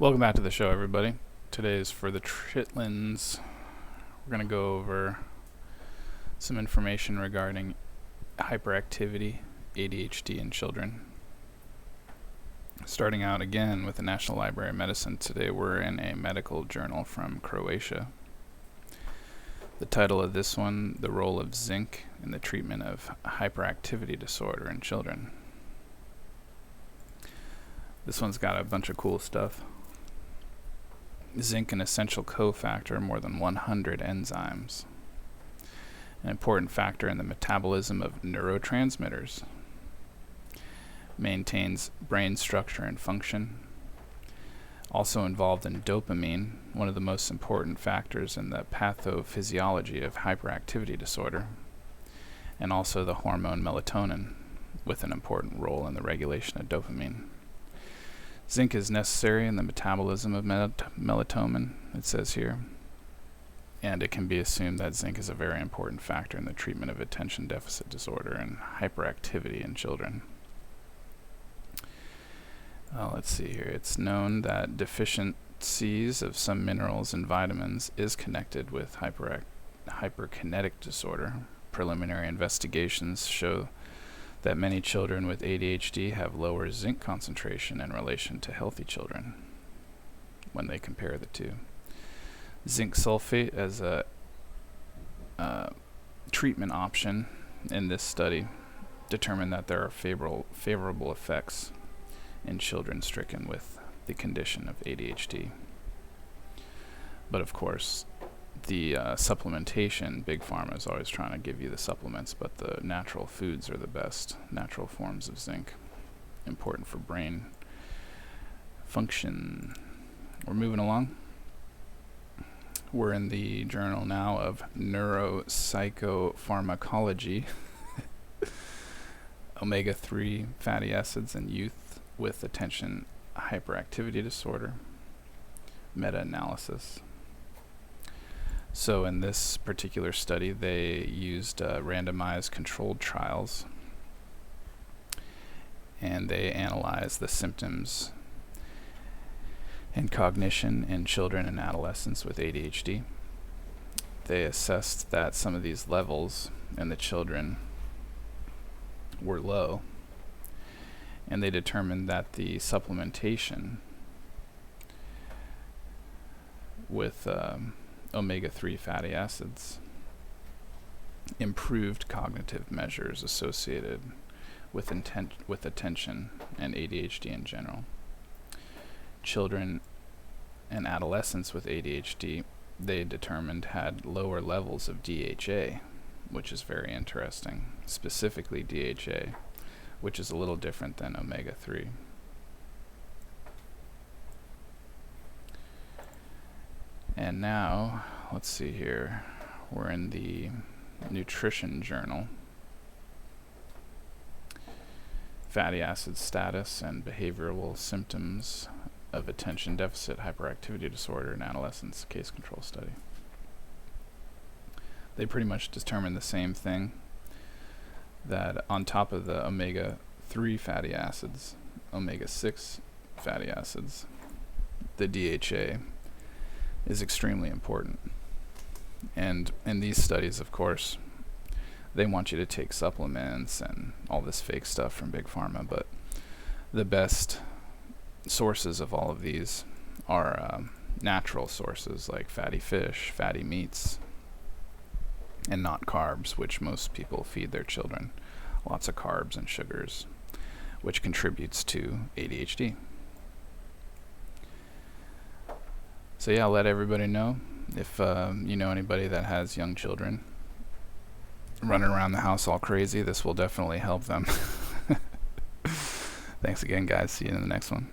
Welcome back to the show, everybody. Today is for the Chitlins. We're going to go over some information regarding hyperactivity, ADHD in children. Starting out again with the National Library of Medicine, today we're in a medical journal from Croatia. The title of this one, The Role of Zinc in the Treatment of Hyperactivity Disorder in Children. This one's got a bunch of cool stuff. Zinc, an essential cofactor in more than 100 enzymes. An important factor in the metabolism of neurotransmitters. Maintains brain structure and function. Also involved in dopamine, one of the most important factors in the pathophysiology of hyperactivity disorder. And also the hormone melatonin, with an important role in the regulation of dopamine. Zinc is necessary in the metabolism of melatonin, it says here, and it can be assumed that zinc is a very important factor in the treatment of attention deficit disorder and hyperactivity in children. Let's see here. It's known that deficiencies of some minerals and vitamins is connected with hyperkinetic disorder. Preliminary investigations show that many children with ADHD have lower zinc concentration in relation to healthy children when they compare the two. Zinc sulfate as a treatment option in this study determined that there are favorable effects in children stricken with the condition of ADHD. But of course, the supplementation, Big Pharma is always trying to give you the supplements, but the natural foods are the best natural forms of zinc, important for brain function. We're moving along. We're in the journal now of neuropsychopharmacology. Omega-3 fatty acids in youth with attention hyperactivity disorder. Meta-analysis. So in this particular study, they used randomized controlled trials, and they analyzed the symptoms and cognition in children and adolescents with ADHD. They assessed that some of these levels in the children were low, and they determined that the supplementation with omega-3 fatty acids improved cognitive measures associated with attention and ADHD in general. Children and adolescents with ADHD, they determined, had lower levels of DHA, which is very interesting, specifically DHA, which is a little different than omega-3. And now, let's see here, we're in the nutrition journal. Fatty acid status and behavioral symptoms of attention deficit hyperactivity disorder in adolescents, case control study. They pretty much determined the same thing, that on top of the omega-3 fatty acids, omega-6 fatty acids, the DHA is extremely important. And in these studies, of course, they want you to take supplements and all this fake stuff from Big Pharma, but the best sources of all of these are natural sources like fatty fish, fatty meats, and not carbs, which most people feed their children. Lots of carbs and sugars, which contributes to ADHD. So yeah, I'll let everybody know if you know anybody that has young children running around the house all crazy. This will definitely help them. Thanks again, guys. See you in the next one.